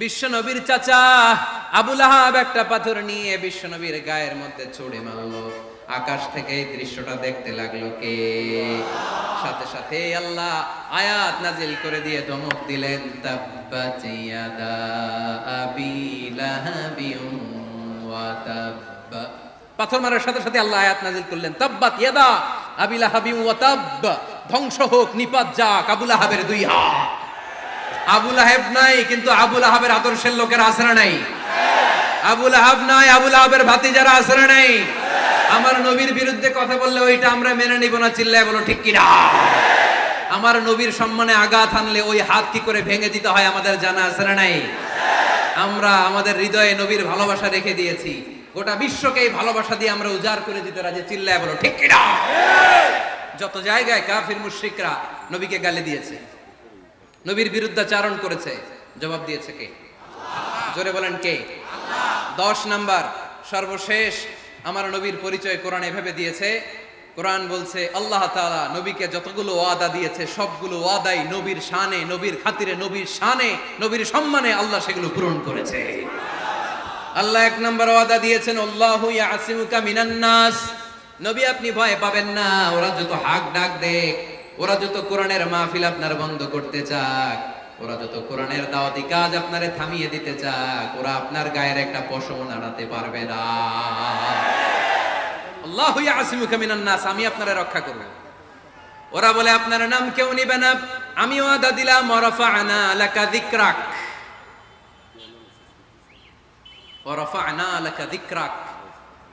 বিশ্ব নবীর চাচা আবু লাহাব একটা পাথর নিয়ে বিশ্ব নবীর গায়ের মধ্যে ছুঁড়ে মারলো। আকাশ থেকে এই দৃশ্যটা দেখতে লাগলো কে? সাথে সাথে আল্লাহ আয়াত নাজিল করে দিয়ে ধমক দিলেন, তাব্বাত ইয়াদা আবি লাহাবিন ওয়া তাব্ব। পাথর মারার সাথে সাথে আল্লাহ আয়াত নাজিল করলেন, তাব্বাত ইয়াদা আবি লাহাবিন ওয়া তাব্ব, ধ্বংস হোক, নিপাত যাক আবু লাহাবের দুই হাত। আবু লাহাব নাই, কিন্তু আবু লাহাবের আদর্শের লোকেরা আছে না নাই? আবু লাহাব নাই, আবু লাহাবের ভাতিজারা আছে না নাই? আমার নবীর বিরুদ্ধে কথা বললে ওইটা আমরা মেনে নিব না, চিল্লায় বলো ঠিক কিনা? আমার নবীর সম্মানে আঘাত আনলে ওই হাত কি করে ভেঙে দিতে হয় আমাদের জানা আছে না নাই? আমরা আমাদের হৃদয়ে নবীর ভালোবাসা রেখে দিয়েছি, গোটা বিশ্বকে এই ভালোবাসা দিয়ে আমরা উজাড় করে দিতে রাজি, চিল্লায় বলো ঠিক কিনা? যত জায়গায় কাফির মুশরিকরা নবীকে গালি দিয়েছে, নবীর বিরুদ্ধাচারণ করেছে, জবাব দিয়েছে কে? জোরে বলেন কে? 10 নাম্বার সর্বশেষ আমার নবীর পরিচয় কোরআন এভাবে দিয়েছে। কোরআন বলছে আল্লাহ তাআলা নবীকে যতগুলো ওয়াদা দিয়েছে সবগুলো ওয়াদাই নবীর শানে, নবীর খাতিরে, নবীর শানে, নবীর সম্মানে আল্লাহ সেগুলো পূরণ করেছে। আল্লাহ 1 নাম্বার ওয়াদা দিয়েছেন, আল্লাহু ইয়াসিমুকা মিনান নাস। নবী আপনি ভয় পাবেন না, ওরা যত হাক ডাক দেখ, ওরা যত কোরআনের মাহফিল আপনার বন্ধ করতে চাক, ওরা যত কোরআনের দাওয়াতি কাজ আপনারে থামিয়ে দিতে চাক, ওরা আপনার গায়ের একটা পশম নাড়াতে পারবে না। আল্লাহু ইয়াসিমুকা মিনান নাস, আমি আপনারে রক্ষা করব। ওরা বলে আপনার নাম কেউ নিবে না, আমি ওয়াদা দিলাম, ওয়ারাফা'না লাকা যিকরাক, ওয়ারাফা'না লাকা যিকরাক,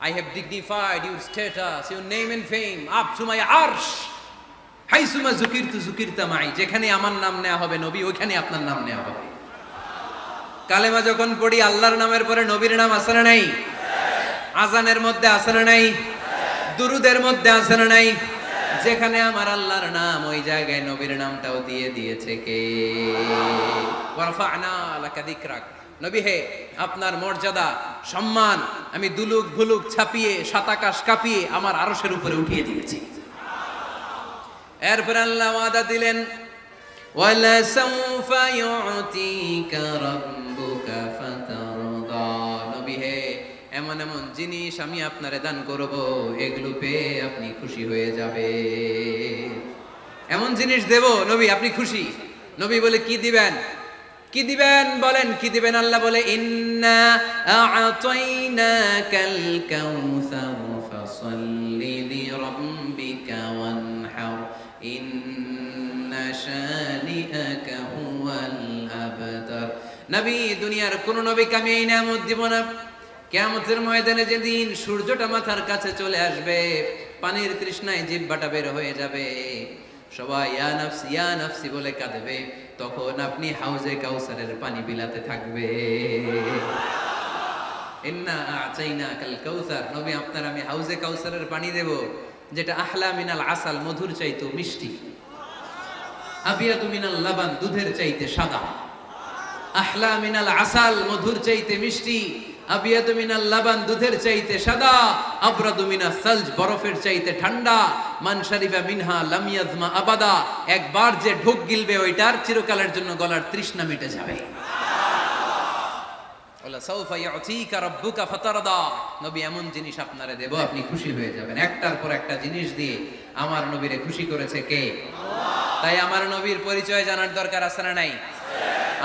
I have dignified your status, your name and fame up to my arsh. হাইসুমা যুকিরতু যুকিরতা মাই, যেখানে আমার নাম নেওয়া হবে নবী, ওইখানে আপনার নাম নেওয়া হবে। কালেমা যখন পড়ি আল্লাহর নামের পরে নবীর নাম আছে না নাই? আজানের মধ্যে আছে না নাই? দুরুদের মধ্যে আছে না নাই? যেখানে আমার আল্লাহর নাম, ওই জায়গায় নবীর নামটাও দিয়ে দিয়েছে কে? ওয়ারফা'না লাকা যিকরাক, নবী হে আপনার মর্যাদা সম্মান আমি দুলুক ভুলুক ছাপিয়ে, সাত আকাশ কাঁপিয়ে আমার আরশের উপরে উঠিয়ে দিয়েছি। এরপর আল্লাহ ওয়াদা দিলেন, ওয়ালা সাউফা ইউতিকা রাব্বুকা ফাতারদা, নবী হে এমন এমন জিনিস আমি আপনারে দান করব, এগুলো পেয়ে আপনি খুশি হয়ে যাবে। এমন জিনিস দেব নবী আপনি খুশি। নবী বলে কি দিবেন? কি দিবেন বলেন, কি দিবেন? আল্লাহ বলে, ইন্না আ'তাইনাকাল কাউসার ফাসাল্লি লিরাব্বিকা ওয়ানহার ইন্না শানিআকা হুয়াল আবতার। নবী দুনিয়ার কোন নবীকে আমি এই নিয়ামত দিব না। কিয়ামতের ময়দানে যেদিন সূর্যটা মাথার কাছে চলে আসবে, পানির তৃষ্ণায় জিহ্বাটা বের হয়ে যাবে, সবাই ইয়া নাফসি ইয়া নাফসি বলে কাঁদবে, তখন আপনি হাউজে কাউসারের পানি বিলাতে থাকবে। ইন্না আ'তাইনাকাল কাউসার, নবী আপনার আমি হাউজে কাউসারের পানি দেব, যেটা আহলা মিনাল আসাল, মধুর চাইতে মিষ্টি, আবিয়াতু মিনাল লাবান, দুধের চাইতে সাদা। আহলা মিনাল আসাল, মধুর চাইতে মিষ্টি, আবিয়াতু মিনাল লাবান, দুধের চাইতে সাদা, আবরাদু মিনাস সালজ, বরফের চাইতে ঠান্ডা, মান শারিবা মিনহা লাম ইয়াজমা আবাদা, একবার যে ঢোক গিলবে ওইটার চিরকালের জন্য গলার তৃষ্ণা মিটে যাবে। ওয়ালা সাউফা ইউতিকা রাব্বুকা ফাতারদা, নবী এমন জিনিস আপনারে দেব আপনি খুশি হয়ে যাবেন। একটার পর একটা জিনিস দিয়ে আমার নবীরে খুশি করেছে কে? আল্লাহ। তাই আমার নবীর পরিচয় জানার দরকার আছে না নাই?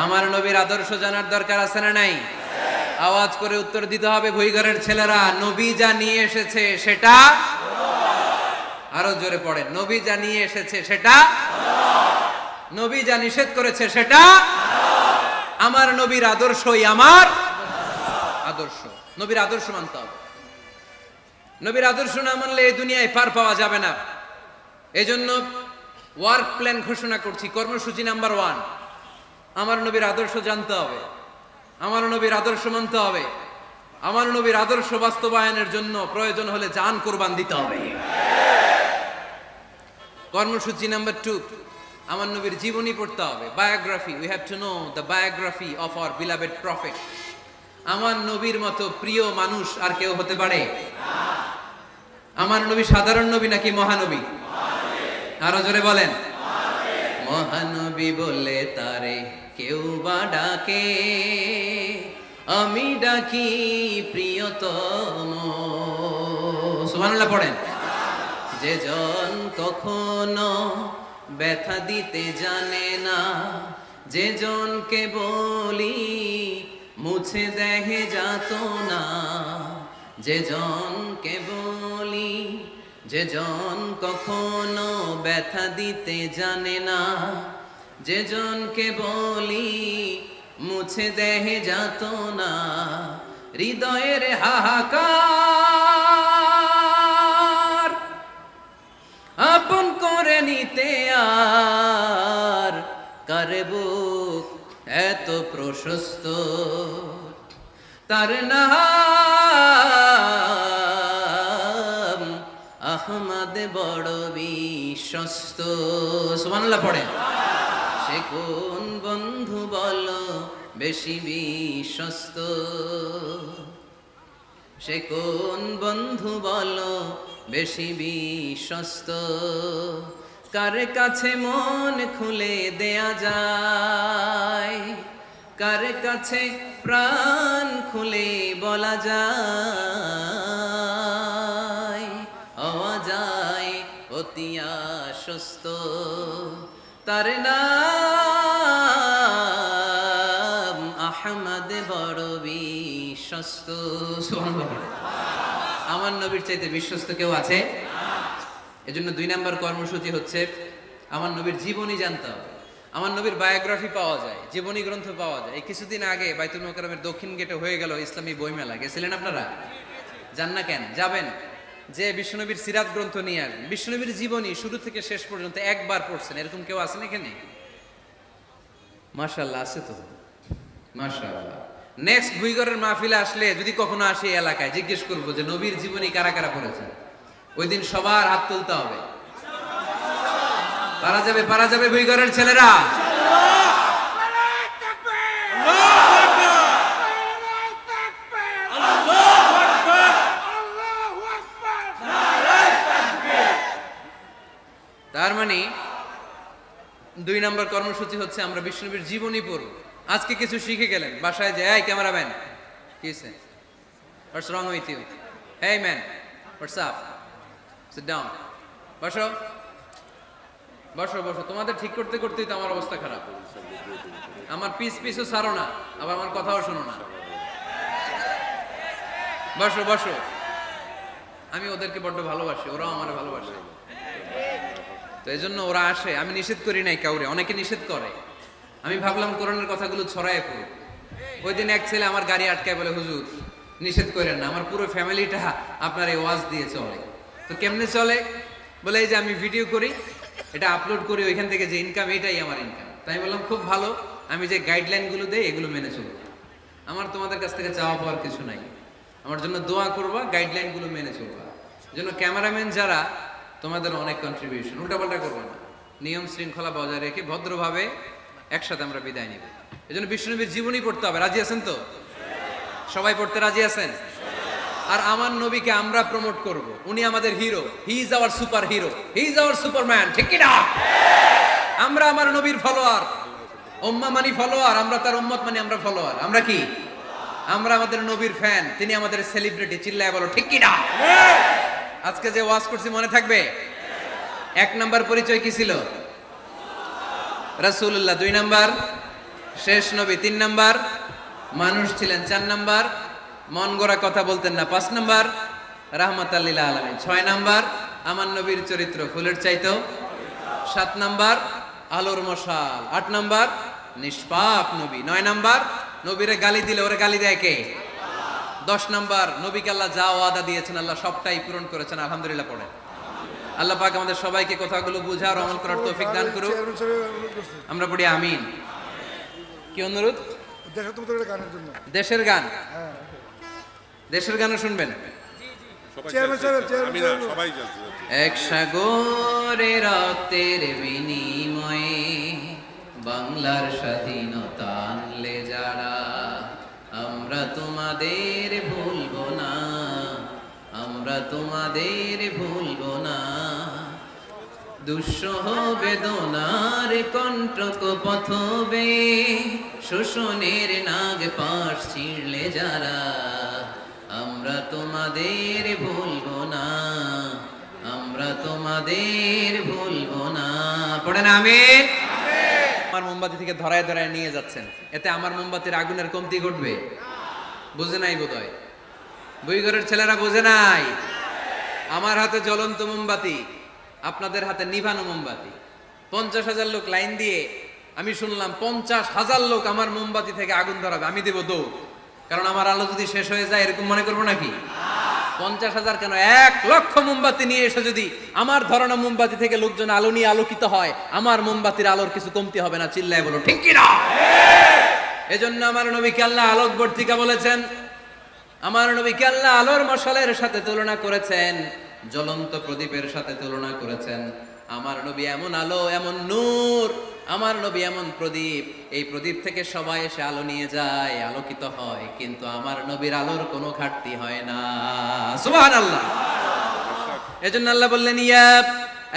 আমার নবীর আদর্শ জানার দরকার আছে না নাই? আওয়াজ করে উত্তর দিতে হবে ভুইঘরের ছেলেরা, নবী যা নিয়ে এসেছে সেটা, আরো জোরে পড়েন, নবী যা নিয়ে এসেছে সেটা, নবী যা নিষেধ করেছে সেটা, আমার নবীর আদর্শই আমার আদর্শ। নবীর আদর্শ মানতে হবে। নবীর আদর্শ না মানলে এই দুনিয়ায় পার পাওয়া যাবে না। এজন্য ওয়ার্ক প্ল্যান ঘোষণা করছি, কর্মসূচি নাম্বার 1, আমার নবীর আদর্শ জানতে হবে, আমার নবীর আদর্শ মানতে হবে, আমার নবীর আদর্শ বাস্তবায়নের জন্য প্রয়োজন হলে জান কুরবান দিতে হবে। কর্মসূচি নাম্বার 2, আমার নবীর জীবনী পড়তে হবে, biography. We have to know the biography of our beloved prophet. আমার নবীর মতো প্রিয় মানুষ আর কেউ হতে পারে? আমার নবী সাধারণ নবী নাকি মহানবী? আরো জোরে বলেন, মহানবী বলে তারে কেউ বা ডাকে, আমি ডাকি প্রিয়তম। সুবহানাল্লাহ পড়েন। যে জন কখনো ব্যথা দিতে জানে না, যে জনকে বলি মুছে দেহে যাত না, যে জনকে বলি, যে জন কখনো ব্যথা দিতে জানে না, যে জনকে বলি মুছে দেহে যাত না, হৃদয়ের হাহাকার আপন করে নিতে আর কারে বুক এত প্রশস্ত, তার নাম আহমদ বড় বিশ্বস্ত। সুবহানাল্লাহ পড়েন। সে কোন বন্ধু বলো বেশি বিশ্বস্ত, সে কোন বন্ধু বলো বেশি বিশ্বস্ত, কার কাছে মন খুলে দেয়া যায়, কার কাছে প্রাণ খুলে বলা যায়, হওয়া যায় অতি আশ্বস্ত, তার নাম আহমদ বড় বিশ্বস্ত। আমার নবীর চাইতে বিশ্বস্ত কেউ আছে? এজন্য 2 নম্বর কর্মসূচি হচ্ছে আমার নবীর জীবনী জানতে হবে। আমার নবীর বায়োগ্রাফি পাওয়া যায়, জীবনী গ্রন্থ পাওয়া যায়। এই কিছুদিন আগে বাইতুল মোকাররমের দক্ষিণ গেটে হয়ে গেল ইসলামী বইমেলা। গেছিলেন আপনারা? যান না কেন? যাবেন। যে বিশ্বনবীর সিরাত গ্রন্থ নিয়ে আসবেন, বিশ্বনবীর জীবনী শুরু থেকে শেষ পর্যন্ত একবার পড়ছেন, এরকম কেউ আছেন এখানে? মাশাআল্লাহ, আছে তো, মাশাআল্লাহ। নেক্সট ভুইগড়ের মাহফিলে আসলে যদি কখনো আসি এলাকায়, জিজ্ঞেস করবো যে নবীর জীবনী কারা কারা পড়েছেন। ওই দিন সবার হাত তুলতে হবে। পারা যাবে, পারা যাবে ভুইগড়ের ছেলেরা? তার মানে 2 নম্বর কর্মসূচি হচ্ছে আমরা বিশ্বনবীর জীবনী পড়ব। আজকে কিছু শিখে গেলেন, বাসায় যে এই ক্যামেরাম্যান কি হইছে, what's wrong with you, hey man what's up, sit down, বসো বসো বসো। তোমাদের ঠিক করতে করতেই তো আমার অবস্থা খারাপ। আমার পিছও ছাড়ো না, আবার আমার কথাও শোনো না। বসো বসো। আমি ওদেরকে বড্ড ভালোবাসি, ওরাও আমার ভালোবাসে, তো এই জন্য ওরা আসে। আমি নিষেধ করি নাই কাউরে, অনেকে নিষেধ করে। আমি ভাবলাম কোরআনের কথাগুলো ছড়ায় পড়ে। ওই দিন এক ছেলে আমার গাড়ি আটকায় বলে, হুজুর নিষেধ করেন না, আমার পুরো ফ্যামিলিটা আপনার এই ওয়াজ দিয়ে চলে। তো কেমনে চলে? বলে এই যে আমি ভিডিও করি, এটা আপলোড করি, ওইখান থেকে যে ইনকাম, এটাই আমার ইনকাম। তাই বললাম খুব ভালো, আমি যে গাইডলাইনগুলো দেই এগুলো মেনে চলবো। আমার তোমাদের কাছ থেকে চাওয়া পাওয়ার কিছু নাই, আমার জন্য দোয়া করবা, গাইডলাইনগুলো মেনে চলবা। জন্য ক্যামেরাম্যান যারা, তোমাদের অনেক কন্ট্রিবিউশন, উল্টাপাল্টা করবো না, নিয়ম শৃঙ্খলা বজায় রেখে ভদ্রভাবে একসাথে আমরা বিদায় নিব। এই জন্য বিশ্বনবীর জীবনী পড়তে হবে। রাজি আছেন তো? সবাই পড়তে রাজি আছেন? আর আমার নবীকে আমরা প্রমোট করব, উনি আমাদের hero, he is our super hero, he is our Superman, ঠিক কি না? আমরা আমার নবীর ফলোয়ার, উম্মাহ মানি ফলোয়ার, আমরা তার উম্মত মানি আমরা ফলোয়ার। আমরা কি? আমরা আমাদের নবীর ফ্যান, তিনি আমাদের সেলিব্রিটি। চিল্লায় বলো ঠিক কি না? আজকে যে ওয়াজ করছি মনে থাকবে? 1 নাম্বার পরিচয় কি ছিল? রাসূলুল্লাহ। 2 নাম্বার শেষ নবী। 3 নাম্বার মানুষ ছিলেন। 4 নাম্বার মন গড়া কথা বলতেন না। 5 নাম্বার রাহমাতাল লিল আলামিন। 6 নাম্বার আমার নবীর চরিত্র ফুলের চাইতেও। 7 নাম্বার আলোর মশাল। 8 নাম্বার নিষ্পাপ নবী। 9 নাম্বার নবীরে গালি দিলে ওরে গালি দেয় কে? 10 নাম্বার নবীকে আল্লাহ যা ওয়াদা দিয়েছেন আল্লাহ সবটাই পূরণ করেছেন। আলহামদুলিল্লাহ পড়েন। আল্লাহ পাক আমাদের সবাইকে কথাগুলো বুঝার, আমল করার তৌফিক দান করুক। আমরা পড়ি আমিন। কি অনুরোধ? দেশের গান, দেশের গানও শুনবেন। এক সাগরে রক্তের বিনিময়ে বাংলার স্বাধীনতা আনলে যারা, আমরা তোমাদের ভুলবো না, আমরা তোমাদের ভুলবো না। দুঃসহ বেদনার কণ্টক পথবে, শোষণের নাগ পাশ ছিঁড়লে যারা, আমরা তোমাদের ভুলবো না, আমরা তোমাদের ভুলবো না। পড়েন আমিন। আমার মোমবাতি থেকে ধরায় ধরায় নিয়ে যাচ্ছেন, এতে আমার মোমবাতির আগুনের কমতি ঘটবে? বুঝে নাই বোধহয়, বুইঘরের ছেলেরা বোঝে নাই। আমার হাতে জ্বলন্ত মোমবাতি, আপনাদের হাতে নিভানো মোমবাতি। 50,000 লোক লাইন দিয়ে, আমি শুনলাম 50,000 লোক আমার মোমবাতি থেকে আগুন ধরাবে, আমি দেব দৌড়। কারণ আমার আলো যদি শেষ হয়ে যায় এরকম মনে করবো নাকি? 50,000 কেন, 1,00,000 মোমবাতি নিয়ে এসে যদি আমার ধরানো মোমবাতি থেকে লোকজন আলো নিয়ে আলোকিত হয়, আমার মোমবাতির আলোর কিছু কমতি হবে না। চিল্লায় বলো ঠিক কি না? এজন্য আমার নবীকে আল্লাহ আলোকবর্তিকা বলেছেন, আমার নবীকে আল্লাহ আলোর মশালের সাথে তুলনা করেছেন, জ্বলন্ত প্রদীপের সাথে তুলনা করেছেন। আমার নবী এমন আলো, এমন নূর, আমার নবী এমন প্রদীপ, এই প্রদীপ থেকে সবাই এসে আলো নিয়ে যায়, আলোকিত হয়, কিন্তু আমার নবীর আলোর কোনো ঘাটতি হয় না। সুবহানাল্লাহ। এজন্য আল্লাহ বললেন, ইয়া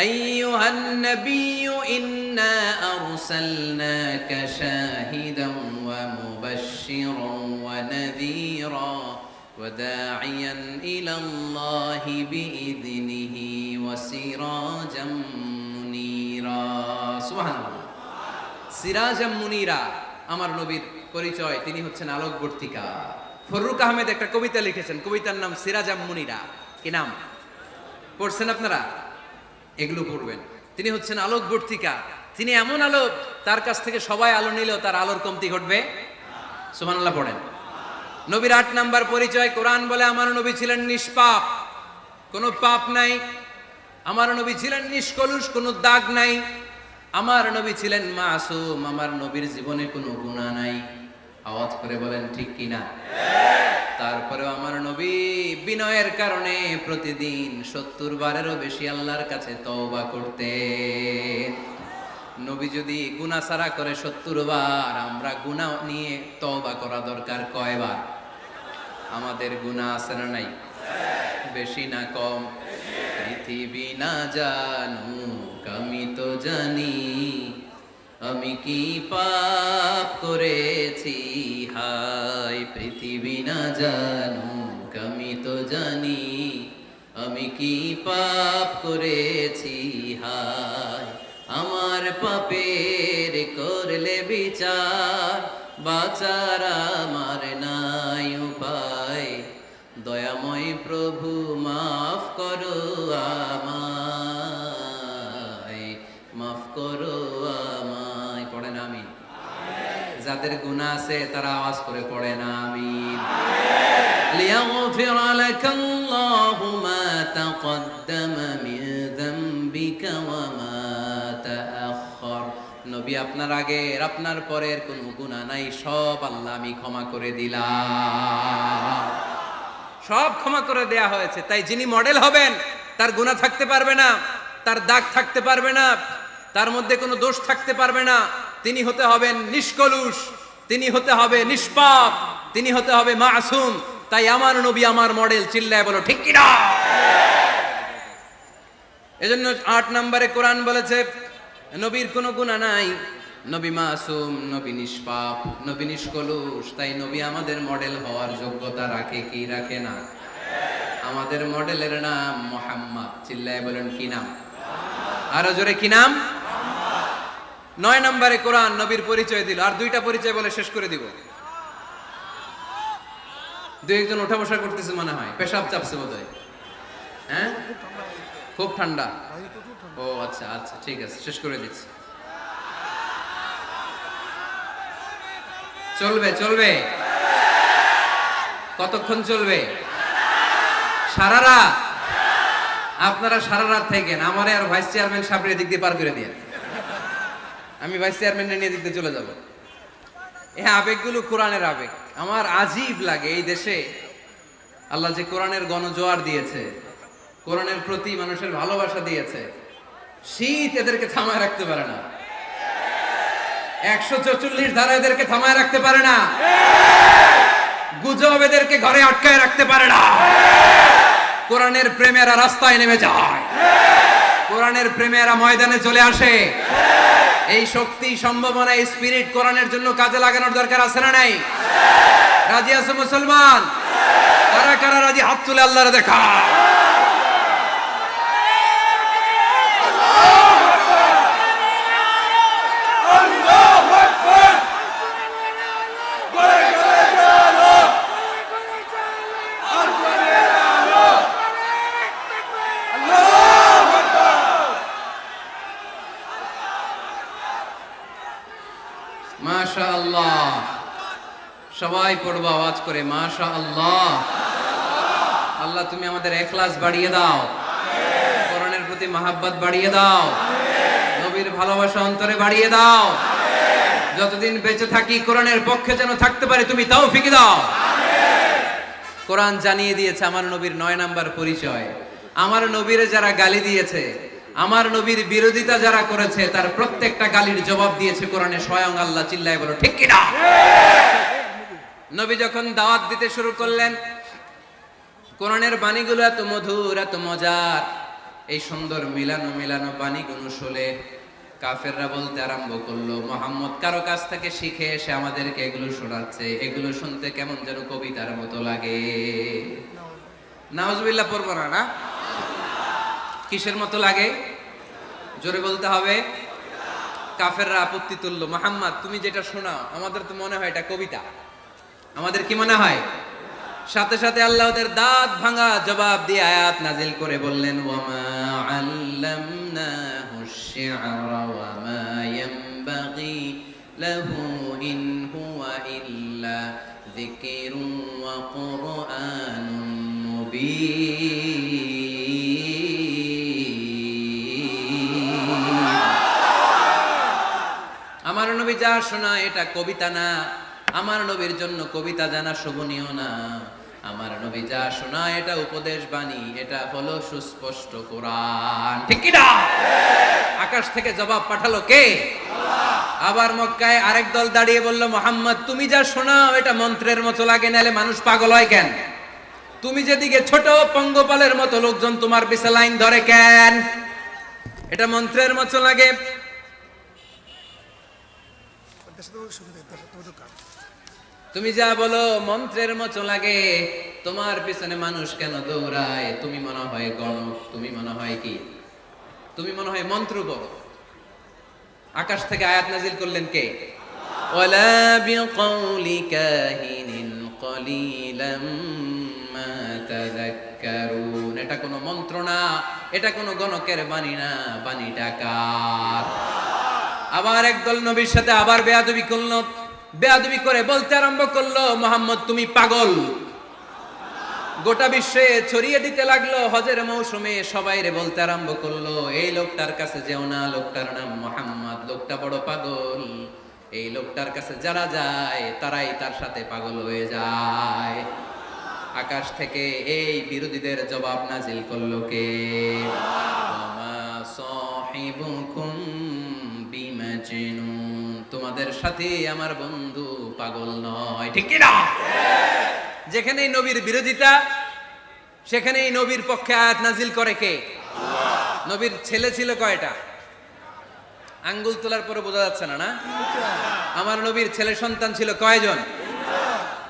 আইয়ুহান নাবিয়্যু ইন্না আরসালনাকা শাহিদান ওয়া মুবাশশিরান ওয়া নাযীরা وداعيا إلى الله بإذنه وسراجا منيرا سبحان الله সিরাজা মুনিরা আমার নবীর পরিচয়, তিনি হচ্ছেন আলোকবর্তিকা। ফররুক আহমেদ একটা কবিতা লিখেছেন, কবিতার নাম সিরাজা মুনিরা। কি নাম? পড়ছেন আপনারা? এগুলো পড়বেন। তিনি হচ্ছেন আলোকবর্তিকা, তিনি এমন আলো, তার কাছ থেকে সবাই আলো নিলেও তার আলোর কমতি ঘটবে। সুবহানাল্লাহ পড়েন। নবীর 8 নাম্বার পরিচয়, কোরআন বলে আমার নবী ছিলেন নিষ্পাপ, কোনো পাপ নাই। আমার নবী ছিলেন নিষ্কলুষ, কোনো দাগ নাই। আমার নবী ছিলেন মাসুম, আমার নবীর জীবনে কোনো গুনাহ নাই। আওয়াজ করে বলেন ঠিক কিনা? তারপরেও আমার নবী বিনয়ের কারণে প্রতিদিন 70 বারেরও বেশি আল্লাহর কাছে তওবা করতেন। নবী যদি গুনাহ সারা করে 70 বার, আমরা গুনাহ নিয়ে তওবা করা দরকার কয়বার? আমাদের গুনাহ আছে না নাই? বেশি না কম? পৃথিবী না জানুক আমি তো জানি, আমি কি পাপ করেছি হায়। পৃথিবী না জানুক আমি তো জানি, আমি কি পাপ করেছি হায়। আমার পাপের করলে বিচার, বাঁচার আমার নাই উপায়। দয়াময় প্রভু মাফ করো আমায়, মাফ করো আমায়। পড়েন আমিন। যাদের গুনাহ আছে তারা আওয়াজ করে পড়েন আমিন। লিয়াগফির লাকাল্লাহু মা তাকদ্দামা মিন যামবিকা ওয়া মা তাআখার। নবী আপনার আগের আপনার পরের কোনো গুনাহ নাই, সব আল্লাহ আমি ক্ষমা করে দিলাম। সব ক্ষমা করে দেয়া হয়েছে। তাই যিনি মডেল হবেন তার গুনাহ থাকতে পারবে না, তার দাগ থাকতে পারবে না, তার মধ্যে কোনো দোষ থাকতে পারবে না। তিনি হতে হবেন নিষ্কলুষ, তিনি হতে হবে নিষ্পাপ, তিনি হতে হবে মাসুম। তাই আমার নবী আমার মডেল। চিল্লায় বলো ঠিক কি না? এজন্য 8 নম্বরে কোরআন বলেছে নবীর কোনো গুনাহ নাই, নবী মাসুম, নবী নিষ্পাপ, নবী নিষ্কলুষ। তাই নবী আমাদের মডেল হওয়ার যোগ্যতা রাখে কি রাখে না? আমাদের মডেলের নাম মুহাম্মদ। চিল্লায় বলেন কি নাম? আরো জোরে কি নাম? 9 নম্বরে কোরআন নবীর পরিচয় দিল। আর 2টা পরিচয় বলে শেষ করে দিব। 2-1 ওঠা বসা করতেছে মনে হয়, পেশাব চাপছে বোধহয়। হ্যাঁ, খুব ঠান্ডা। ও আচ্ছা আচ্ছা, ঠিক আছে, শেষ করে দিচ্ছি। চলবে চলবে? কতক্ষণ চলবে? সারা রাত? আপনারা সারা রাত থাকেন, আমারে আর ভাইস চেয়ারম্যান সাহেবের দিক দিয়ে পার করে দিয়ে, আমি ভাইস চেয়ারম্যানের নিয়ে দিক দিয়ে চলে যাব। এই আবেগগুলো কোরআনের আবেগ। আমার আজীব লাগে এই দেশে আল্লাহ যে কোরআনের গণজোয়ার দিয়েছে, কোরআনের প্রতি মানুষের ভালোবাসা দিয়েছে, শীত এদেরকে থামায় রাখতে পারে না। 144 ধারা এদেরকে থামায় রাখতে পারে না। গুজব এদেরকে ঘরে আটকায় রাখতে পারে না। কোরআনের প্রেমেরা রাস্তায় নেমে যায়। কোরআনের প্রেমে এরা ময়দানে চলে আসে। এই শক্তি, সম্ভাবনা, এই স্পিরিট কোরআনের জন্য কাজে লাগানোর দরকার আছে না নাই? রাজি আছে মুসলমান? কারা কারা রাজি হাত তুলে আল্লাহরে দেখা। মাশাআল্লাহ, সবাই পড়বো আওয়াজ করে মাশাআল্লাহ। আল্লাহ তুমি আমাদের ইখলাস বাড়িয়ে দাও, কোরআনের প্রতি মহব্বত বাড়িয়ে দাও, নবীর ভালোবাসা অন্তরে বাড়িয়ে দাও। যতদিন বেঁচে থাকি কোরআনের পক্ষে যেন থাকতে পারে তুমি তৌফিক দাও। কোরআন জানিয়ে দিয়েছে আমার নবীর 9 নাম্বার পরিচয়। আমার নবীরে যারা গালি দিয়েছে, আমার নবীর বিরোধিতা যারা করেছে, তার প্রত্যেকটা গালির জবাব দিয়েছে কোরআনে স্বয়ং আল্লাহ। চিল্লায় বলো ঠিক কিনা? নবী যখন দাওয়াত দিতে শুরু করলেন, কোরআনের বাণীগুলো এত মধুর, এত মজার, এই সুন্দর মিলানো মিলানো বাণীগুলো শুনে কাফেররা বলতে আরম্ভ করলো, মুহাম্মদ কারো কাছ থেকে শিখে এসে আমাদেরকে এগুলো শোনাচ্ছে, এগুলো শুনতে কেমন যেন কবিতার মতো লাগে। নাউজুবিল্লাহ পড়বো না? না, কিসের মতো লাগে? জোরে বলতে হবে। কাফেররা আপত্তি তুললো, মুহাম্মদ তুমি যেটা শোনাও আমাদের তো মনে হয় এটা কবিতা। আমাদের কি মনে হয়? সাথে সাথে আল্লাহ ওদের দাঁত ভাঙা জবাব দিয়ে আয়াত নাজিল করে বললেন, ওয়ামা আল্লামনাহু আশ-শি'রা ওয়ামা ইয়ানবাগি লাহু ইন হুয়া ইল্লা যিকরুন ওয়া কুরআনুন মুবিন। আমার নবী যা শোনায় এটা কবিতা না, আমার নবীর জন্য কবিতা জানা শোভনীয় না। আমার নবী যা শোনায় এটা উপদেশ বাণী, এটা হলো সুস্পষ্ট কোরআন। ঠিক কি না? আকাশ থেকে জবাব পাঠালো কে? আল্লাহ। আবার মক্কায় আরেক দল দাঁড়িয়ে বলল, মুহাম্মদ তুমি যা শোনাও এটা মন্ত্রের মতো লাগে, নালে মানুষ পাগল হয় কেন? তুমি যেদিকে ছোট পঙ্গপালের মতো লোকজন তোমার পিছে লাইন ধরে কেন? এটা মন্ত্রের মতো লাগে। তুমি যা বলো মন্ত্রের মতো লাগে, তোমার পিছনে মানুষ কেন দৌড়ায়? তুমি মনে হয় গণক, তুমি মনে হয় কি, তুমি মনে হয় মন্ত্র বলো। আকাশ থেকে আয়াত নাজিল করলেন কে? ওয়ালা বিকাউলি কাহিনিন কলিলাম মা তাযাক্কারুন। এটা কোনো মন্ত্র না, এটা কোনো গণকের বাণী না, বাণীটা কার? আবার একদল নবীর সাথে আবার বেয়াদবি করলো, বেয়াদবি করে বলতে আরম্ভ করলো, মুহাম্মদ তুমি পাগল। গোটা বিশ্বে ছড়িয়ে দিতে লাগলো। হজের মৌসুমে সবাই রে বলতে আরম্ভ করলো, এই লোকটার কাছে যেও না, লোকটার নাম মুহাম্মদ, লোকটা বড় পাগল। এই লোকটার কাছে যারা যায় তারাই তার সাথে পাগল হয়ে যায়। আকাশ থেকে এই বিরোধীদের জবাব নাজিল করলো কে? ওয়ামা সাহিবুকুম বিমাজনুন। তোমাদের সাথে আমার বন্ধু পাগল নয়। ঠিক কি না? যেখানেই নবীর বিরোধিতা, সেখানেই নবীর পক্ষে আয়াত নাজিল করে কে? আল্লাহ। নবীর ছেলে ছিল কয়টা? আঙ্গুল তোলার পরে বোঝা যাচ্ছে না, না? আমার নবীর ছেলে সন্তান ছিল কয়জন?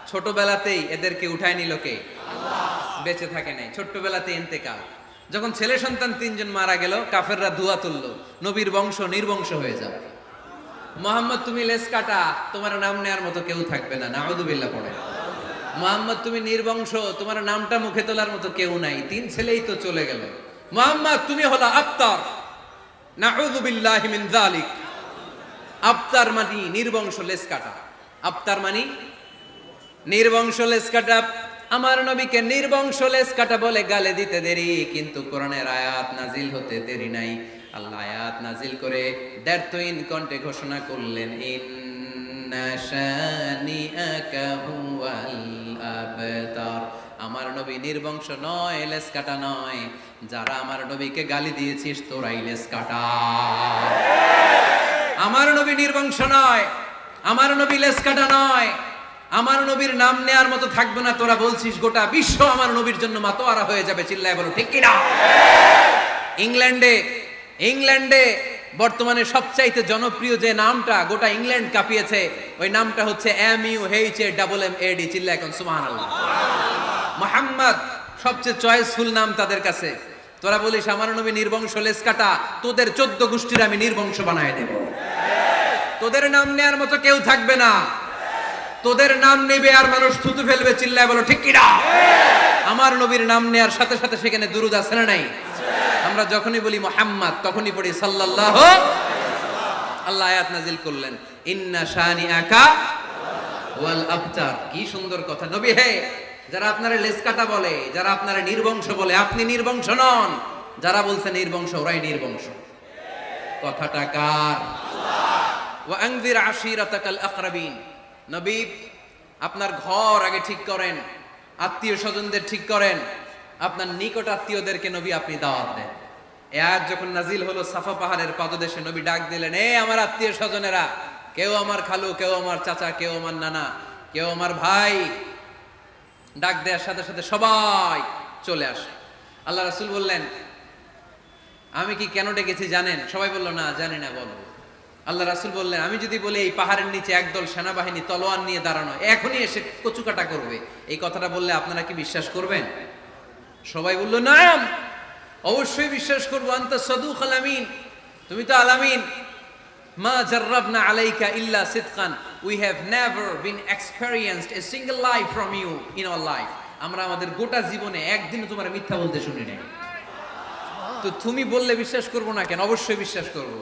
ছোটবেলাতেই এদেরকে উঠায় নিল কে? আল্লাহ। বেঁচে থাকে নাই, ছোট্টবেলাতেই ইন্তেকাল। যখন ছেলে সন্তান 3 জন মারা গেল, কাফেররা ধোঁয়া তুললো, নবীর বংশ নির্বংশ হয়ে যাবে। মুহাম্মদ তুমি লেস কাটা, তোমার নাম নেয়ার মতো কেউ থাকবে না। নাউযুবিল্লাহ পড়ে। মুহাম্মদ তুমি নির্বংশ, তোমার নামটা মুখে তোলার মতো কেউ নাই। 3 ছেলেই তো চলে গেল। মুহাম্মদ তুমি হলো আবতার। নাউযুবিল্লাহি মিন যালিক। আবতার মানে নির্বংশ, লেস কাটা। আবতার মানে নির্বংশ, লেস কাটা। আমার নবীকে নির্বংশ লেস কাটা বলে গালে দিতে দেরি, কিন্তু কোরআনের আয়াত নাজিল হতে দেরি নাই। আল্লাহ আয়াত নাজিল করে দ্ব্যর্থহীন কণ্ঠে ঘোষণা করলেন, ইন্না শানিআকা হুয়াল আবতার। আমার নবী নির্বংশ নয়, লেস কাটা নয়। যারা আমার নবীকে গালি দিয়েছিস তোরাই লেস কাটা। আমার নবী নির্বংশ নয়, আমার নবী লেস কাটা নয়। আমার নবীর নাম নেয়ার মতো থাকবে না। তোরা বলছিস গোটা বিশ্ব আমার নবীর জন্য মাতোয়ারা হয়ে যাবে। চিল্লায় বলো ঠিক কিনা? ইংল্যান্ডে ইংল্যান্ডে বর্তমানে সবচাইতে জনপ্রিয় যে নামটা গোটা ইংল্যান্ড কাঁপিয়েছে, ওই নামটা হচ্ছে MUHAMMAD। চিল্লা এখন সুবহানাল্লাহ। মুহাম্মদ সবচেয়ে চয়েসফুল নাম তাদের কাছে। তোরা বলিস আমার নবী নির্বংশ, লেজ কাটা, তোদের 14 গোষ্ঠীর আমি নির্বংশ বানায় দেব। তোদের নাম নেয়ার মতো কেউ থাকবে না। তোদের নাম নেবে আর মানুষ থুতু ফেলবে। চিল্লায় বলো ঠিক কিনা? আমার নবীর নাম নেয়ার সাথে সাথে সেখানে দুরূদ আছে না নাই? আমরা যখনই বলি মুহাম্মদ তখনই পড়ি সাল্লাল্লাহু। আল্লাহ আয়াত নাজিল করলেন, ইন্না শানিআকা ওয়াল আবতার। কি সুন্দর কথা। নবী হে, যারা আপনারা লেজ কাটা বলে, যারা আপনারা নির্বংশ বলে, আপনি নির্বংশ নন। যারা বলছে নির্বংশ, ওরাই নির্বংশ। কথাটা কার? ওয়া আনজির আশিরাতাকাল আকরাবিন। নবী, আপনার ঘর আগে ঠিক করেন, আত্মীয় স্বজনদের ঠিক করেন, আপনার নিকট আত্মীয়দেরকে নবী আপনি দাওয়াত দেন। এই আয়াত যখন নাজিল হলো, সাফা পাহাড়ের পাদদেশে নবী ডাক দিলেন, এ আমার আত্মীয় স্বজনেরা, কেউ আমার খালু, কেউ আমার চাচা, কেউ আমার নানা, কেউ আমার ভাই। ডাক দেওয়ার সাথে সাথে সবাই চলে আসে। আল্লাহ রাসূল বললেন, আমি কি কেন ডেকেছি জানেন? সবাই বলল, না জানি না, বলো। আল্লাহ রাসূল বললেন, আমি যদি বলি এই পাহাড়ের নিচে একদল সেনাবাহিনী তলোয়ার নিয়ে দাঁড়ানো, এখনই এসে কচুকাটা করবে, এই কথাটা বললে আপনারা কি বিশ্বাস করবেন? সবাই বলল, না, অবশ্যই বিশ্বাস করবো। আনতা সাদুকুল আমিন, তুমি তো আলামিন। মা জাররাবনা আলাইকা ইল্লা সিদকান, we have never been experienced a single life from you in our life. আমরা আমাদের গোটা জীবনে একদিনও তোমার মিথ্যা বলতে শুনি নাই। তো তুমি বললে বিশ্বাস করবো না কেন? অবশ্যই বিশ্বাস করবো।